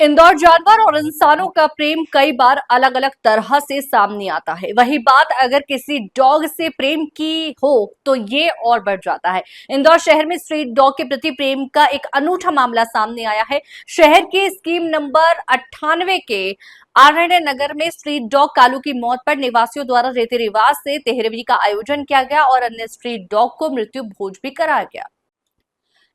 इंदौर जानवर और इंसानों का प्रेम कई बार अलग अलग तरह से सामने आता है। वही बात अगर किसी डॉग से प्रेम की हो तो ये और बढ़ जाता है। इंदौर शहर में स्ट्रीट डॉग के प्रति प्रेम का एक अनूठा मामला सामने आया है। शहर के स्कीम नंबर 98 के आरण्य नगर में स्ट्रीट डॉग कालू की मौत पर निवासियों द्वारा रीति रिवाज से तेहरवी का आयोजन किया गया और अन्य स्ट्रीट डॉग को मृत्यु भोज भी कराया गया।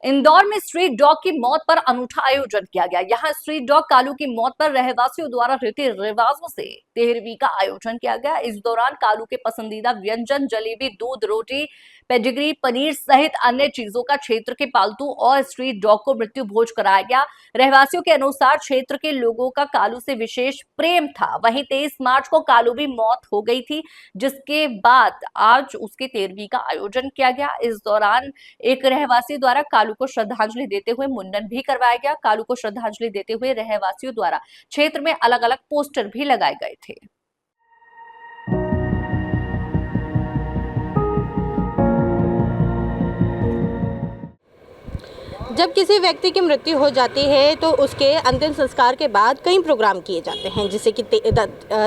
इंदौर में स्ट्रीट डॉग की मौत पर अनूठा आयोजन किया गया। यहां स्ट्रीट डॉग कालू की मौत पर रहवासियों द्वारा रीति रिवाजों से तेहरवी का आयोजन किया गया। इस दौरान कालू के पसंदीदा व्यंजन जलेबी, दूध, रोटी, पेडिग्री, पनीर सहित अन्य चीजों का क्षेत्र के पालतू और स्ट्रीट डॉग को मृत्यु भोज कराया गया। रहवासियों के अनुसार क्षेत्र के लोगों का कालू से विशेष प्रेम था। वहीं 23 मार्च को कालू भी मौत हो गई थी, जिसके बाद आज उसके तेरहवीं का आयोजन किया गया। इस दौरान एक रहवासी द्वारा कालू को श्रद्धांजलि देते हुए मुंडन भी करवाया गया। कालू को श्रद्धांजलि देते हुए रहवासियों द्वारा क्षेत्र में अलग अलग पोस्टर भी लगाए गए थे। जब किसी व्यक्ति की मृत्यु हो जाती है तो उसके अंतिम संस्कार के बाद कई प्रोग्राम किए जाते हैं, जैसे कि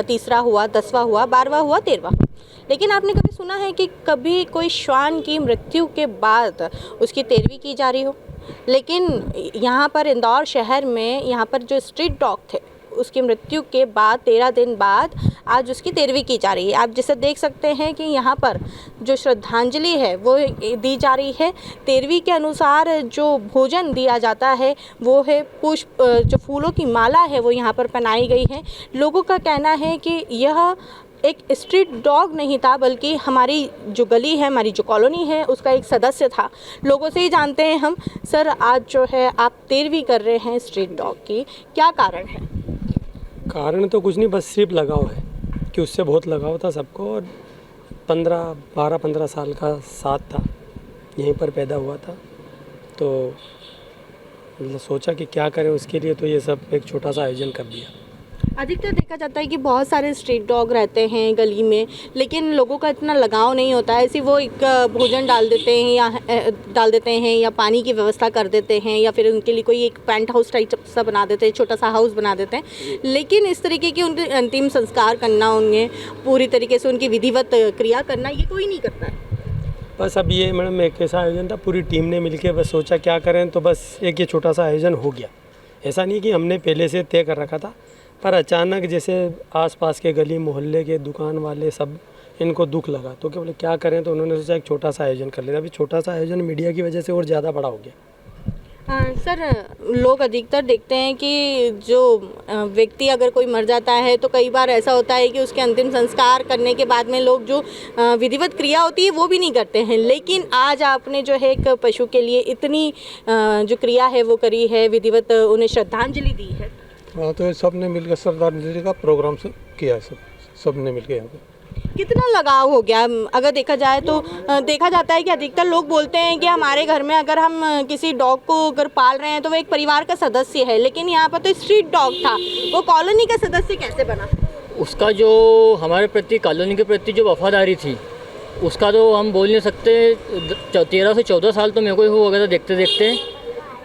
तीसरा हुआ, 10वां हुआ, 12वां हुआ, 13वां। लेकिन आपने कभी सुना है कि कभी कोई श्वान की मृत्यु के बाद उसकी 13वीं की जा रही हो? लेकिन यहाँ पर इंदौर शहर में यहाँ पर जो स्ट्रीट डॉग थे उसकी मृत्यु के बाद 13 दिन बाद आज उसकी 13वीं की जा रही है। आप जैसे देख सकते हैं कि यहाँ पर जो श्रद्धांजलि है वो दी जा रही है। 13वीं के अनुसार जो भोजन दिया जाता है वो है पुष्प, जो फूलों की माला है वो यहाँ पर पहनाई गई है। लोगों का कहना है कि यह एक स्ट्रीट डॉग नहीं था, बल्कि हमारी जो गली है, हमारी जो कॉलोनी है, उसका एक सदस्य था। लोगों से ही जानते हैं हम। सर, आज जो है आप 13वीं कर रहे हैं स्ट्रीट डॉग की, क्या कारण है? कारण तो कुछ नहीं, बस सिर्फ लगाव है कि उससे बहुत लगाव था सबको, और 12-15 साल का साथ था, यहीं पर पैदा हुआ था। तो मतलब सोचा कि क्या करें उसके लिए, तो ये सब एक छोटा सा आयोजन कर दिया। अधिकतर देखा जाता है कि बहुत सारे स्ट्रीट डॉग रहते हैं गली में, लेकिन लोगों का इतना लगाव नहीं होता है। ऐसे वो एक भोजन डाल देते हैं या पानी की व्यवस्था कर देते हैं, या फिर उनके लिए कोई एक पेंट हाउस टाइप सा बना देते हैं, छोटा सा हाउस बना देते हैं। लेकिन इस तरीके की उनके अंतिम संस्कार करना, उन्हें पूरी तरीके से उनकी विधिवत क्रिया करना, ये कोई नहीं करता है। बस अब ये मैडम एक ऐसा आयोजन था, पूरी टीम ने मिलकर बस सोचा क्या करें, तो बस एक ये छोटा सा आयोजन हो गया। ऐसा नहीं कि हमने पहले से तय कर रखा था, पर अचानक जैसे आसपास के गली मोहल्ले के दुकान वाले सब इनको दुख लगा, तो क्या बोले क्या करें, तो उन्होंने सोचा एक छोटा सा आयोजन कर लेते। अभी छोटा सा आयोजन मीडिया की वजह से और ज़्यादा बड़ा हो गया। सर, लोग अधिकतर देखते हैं कि जो व्यक्ति अगर कोई मर जाता है तो कई बार ऐसा होता है कि उसके अंतिम संस्कार करने के बाद में लोग जो विधिवत क्रिया होती है वो भी नहीं करते हैं। लेकिन आज आपने जो है एक पशु के लिए इतनी जो क्रिया है वो करी है, विधिवत उन्हें श्रद्धांजलि दी है। हाँ, तो सब ने मिलकर श्रद्धांजलि का प्रोग्राम से किया, सब ने मिलकर यहाँ पे। कितना लगाव हो गया? अगर देखा जाए तो देखा जाता है कि अधिकतर लोग बोलते हैं कि हमारे घर में अगर हम किसी डॉग को अगर पाल रहे हैं तो वो एक परिवार का सदस्य है, लेकिन यहाँ पर तो स्ट्रीट डॉग था, वो कॉलोनी का सदस्य कैसे बना? उसका जो हमारे प्रति, कॉलोनी के प्रति जो वफादारी थी, उसका तो हम बोल नहीं सकते। 13 से 14 साल तो मेरे को ही हो गया था देखते देखते।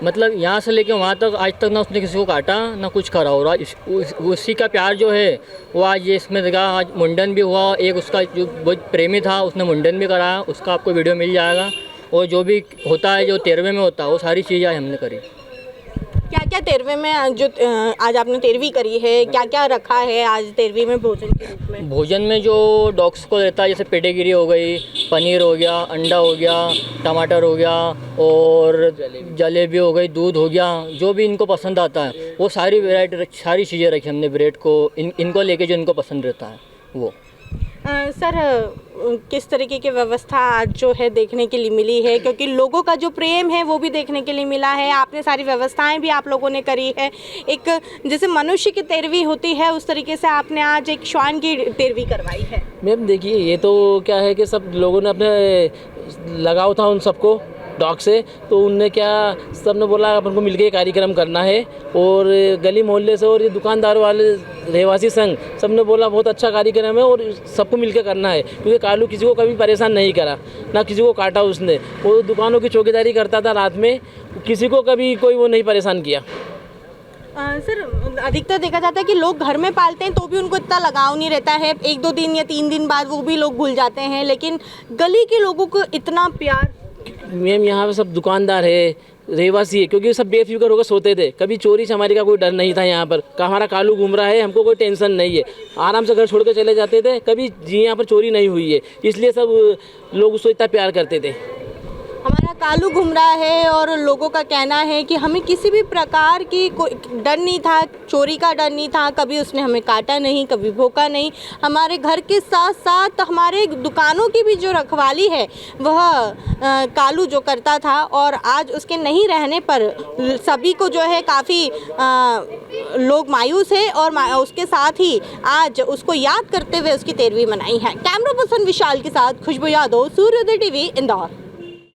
मतलब यहाँ से लेके वहाँ तक आज तक ना उसने किसी को काटा ना कुछ करा। और उसी का प्यार जो है वो आज ये इसमें देखा, आज मुंडन भी हुआ। एक उसका जो बहुत प्रेमी था उसने मुंडन भी कराया, उसका आपको वीडियो मिल जाएगा। और जो भी होता है, जो 13वें में होता है, वो सारी चीज़ें आज हमने करी। क्या क्या 13वें में जो आज आपने 13वीं करी है, क्या क्या रखा है आज 13वीं में भोजन के रूप में? भोजन में जो डॉग्स को रहता है, जैसे पेडिग्री हो गई, पनीर हो गया, अंडा हो गया, टमाटर हो गया, और जलेबी हो गई, दूध हो गया, जो भी इनको पसंद आता है वो सारी वैरायटी, सारी चीज़ें रखी हमने ब्रेड को, इनको लेके जो इनको पसंद रहता है वो। सर, किस तरीके की व्यवस्था आज जो है देखने के लिए मिली है? क्योंकि लोगों का जो प्रेम है वो भी देखने के लिए मिला है। आपने सारी व्यवस्थाएं भी आप लोगों ने करी है। एक जैसे मनुष्य की 13वीं होती है उस तरीके से आपने आज एक श्वान की 13वीं करवाई है। मैम देखिए, ये तो क्या है कि सब लोगों ने अपने लगाव था उन सबको डॉग से, तो उनने क्या सब ने बोला अपन को मिलके कार्यक्रम करना है। और गली मोहल्ले से और ये दुकानदारों वाले रहवासी संघ सब ने बोला बहुत अच्छा कार्यक्रम है और सबको मिलकर करना है, क्योंकि कालू किसी को कभी परेशान नहीं करा, ना किसी को काटा उसने। वो दुकानों की चौकीदारी करता था रात में, किसी को कभी कोई वो नहीं परेशान किया। सर अधिकतर देखा जाता है कि लोग घर में पालते हैं तो भी उनको इतना लगाव नहीं रहता है, 1-2 दिन या 3 दिन बाद वो भी लोग भूल जाते हैं, लेकिन गली के लोगों को इतना प्यार। मैम यहाँ पे सब दुकानदार है, रहवासी है, क्योंकि सब बेफिक्र होकर सोते थे, कभी चोरी चमारी का कोई डर नहीं था यहाँ पर। हमारा कालू घूम रहा है, हमको कोई टेंशन नहीं है, आराम से घर छोड़ कर चले जाते थे, कभी जी यहाँ पर चोरी नहीं हुई है, इसलिए सब लोग उसको इतना प्यार करते थे। हमारा कालू घूम रहा है और लोगों का कहना है कि हमें किसी भी प्रकार की कोई डर नहीं था, चोरी का डर नहीं था, कभी उसने हमें काटा नहीं, कभी भोंका नहीं। हमारे घर के साथ साथ हमारे दुकानों की भी जो रखवाली है वह कालू जो करता था, और आज उसके नहीं रहने पर सभी को जो है काफ़ी लोग मायूस है, और उसके साथ ही आज उसको याद करते हुए उसकी 13वीं मनाई है। कैमरा पर्सन विशाल के साथ खुशबू यादव, सूर्योदय टीवी, इंदौर।